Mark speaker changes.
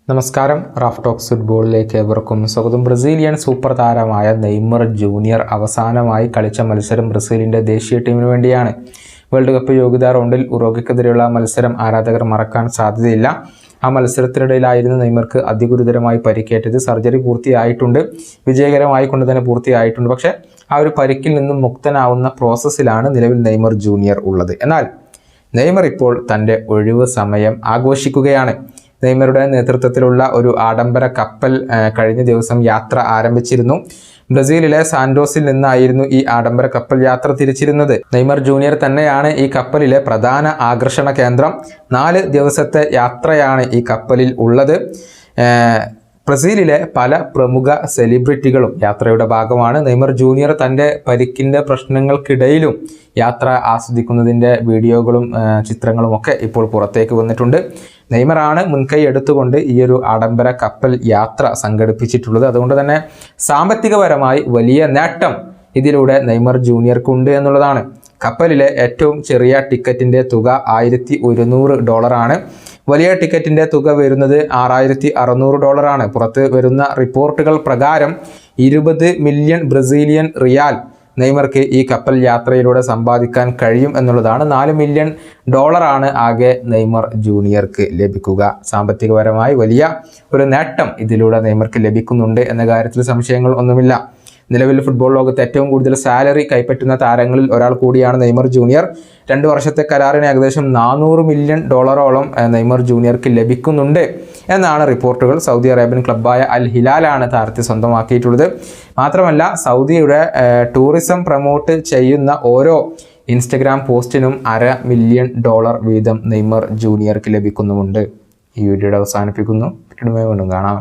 Speaker 1: നമസ്കാരം. Raf talks ഫുട്ബോളിലേക്ക് ഏവർക്കും സ്വാഗതം. ബ്രസീലിയൻ സൂപ്പർ താരമായ നെയ്മർ ജൂനിയർ അവസാനമായി കളിച്ച മത്സരം ബ്രസീലിൻ്റെ ദേശീയ ടീമിന് വേണ്ടിയാണ്. വേൾഡ് കപ്പ് യോഗ്യതാ റൗണ്ടിൽ ഉറുഗ്വേക്കെതിരെയുള്ള മത്സരം ആരാധകർ മറക്കാൻ സാധ്യതയില്ല. ആ മത്സരത്തിനിടയിലായിരുന്നു നെയ്മർക്ക് അതിഗുരുതരമായി പരിക്കേറ്റത്. സർജറി പൂർത്തിയായിട്ടുണ്ട്, വിജയകരമായി കൊണ്ട് തന്നെ പൂർത്തിയായിട്ടുണ്ട്. പക്ഷേ ആ ഒരു പരിക്കിൽ നിന്നും മുക്തനാവുന്ന പ്രോസസ്സിലാണ് നിലവിൽ നെയ്മർ ജൂനിയർ ഉള്ളത്. എന്നാൽ നെയ്മർ ഇപ്പോൾ തൻ്റെ ഒഴിവ് സമയം ആഘോഷിക്കുകയാണ്. നെയ്മറുടെ നേതൃത്വത്തിലുള്ള ഒരു ആഡംബര കപ്പൽ കഴിഞ്ഞ ദിവസം യാത്ര ആരംഭിച്ചിരുന്നു. ബ്രസീലിലെ സാന്റോസിൽ നിന്നായിരുന്നു ഈ ആഡംബര കപ്പൽ യാത്ര തിരിച്ചിരുന്നത്. നെയ്മർ ജൂനിയർ തന്നെയാണ് ഈ കപ്പലിലെ പ്രധാന ആകർഷണ കേന്ദ്രം. 4 ദിവസത്തെ യാത്രയാണ് ഈ കപ്പലിൽ ഉള്ളത്. ബ്രസീലിലെ പല പ്രമുഖ സെലിബ്രിറ്റികളും യാത്രയുടെ ഭാഗമാണ്. നെയ്മർ ജൂനിയർ തൻ്റെ പരിക്കിൻ്റെ പ്രശ്നങ്ങൾക്കിടയിലും യാത്ര ആസ്വദിക്കുന്നതിൻ്റെ വീഡിയോകളും ചിത്രങ്ങളും ഒക്കെ ഇപ്പോൾ പുറത്തേക്ക് വന്നിട്ടുണ്ട്. നെയ്മറാണ് മുൻകൈ എടുത്തുകൊണ്ട് ഈ ഒരു ആഡംബര കപ്പൽ യാത്ര സംഘടിപ്പിച്ചിട്ടുള്ളത്. അതുകൊണ്ട് തന്നെ സാമ്പത്തികപരമായി വലിയ നേട്ടം ഇതിലൂടെ നെയ്മർ ജൂനിയർക്കുണ്ട് എന്നുള്ളതാണ്. കപ്പലിലെ ഏറ്റവും ചെറിയ ടിക്കറ്റിൻ്റെ തുക $1100 വലിയ ടിക്കറ്റിൻ്റെ തുക വരുന്നത് $6600 പുറത്ത് വരുന്ന റിപ്പോർട്ടുകൾ പ്രകാരം 20 മില്യൺ ബ്രസീലിയൻ റിയാൽ നെയ്മർക്ക് ഈ കപ്പൽ യാത്രയിലൂടെ സമ്പാദിക്കാൻ കഴിയും എന്നുള്ളതാണ്. $4 മില്യൺ ആകെ നെയ്മർ ജൂനിയർക്ക് ലഭിക്കുക. സാമ്പത്തികപരമായി വലിയ ഒരു നേട്ടം ഇതിലൂടെ നെയ്മർക്ക് ലഭിക്കുന്നുണ്ട് എന്ന കാര്യത്തിൽ സംശയങ്ങൾ ഒന്നുമില്ല. നിലവിൽ ഫുട്ബോൾ ലോകത്ത് ഏറ്റവും കൂടുതൽ സാലറി കൈപ്പറ്റുന്ന താരങ്ങളിൽ ഒരാൾ കൂടിയാണ് നെയ്മർ ജൂനിയർ. 2 വർഷത്തെ കരാറിന് ഏകദേശം $400 മില്യൺ നെയ്മർ ജൂനിയർക്ക് ലഭിക്കുന്നുണ്ട് എന്നാണ് റിപ്പോർട്ടുകൾ. സൗദി അറേബ്യൻ ക്ലബ്ബായ അൽ ഹിലാലാണ് താരത്തെ സ്വന്തമാക്കിയിട്ടുള്ളത്. മാത്രമല്ല സൗദിയുടെ ടൂറിസം പ്രൊമോട്ട് ചെയ്യുന്ന ഓരോ ഇൻസ്റ്റഗ്രാം പോസ്റ്റിനും $500 മില്യൺ വീതം നെയ്മർ ജൂനിയർക്ക് ലഭിക്കുന്നുമുണ്ട്. ഈ വീഡിയോയുടെ അവസാനിപ്പിക്കുന്നു. വീണ്ടും കാണാം.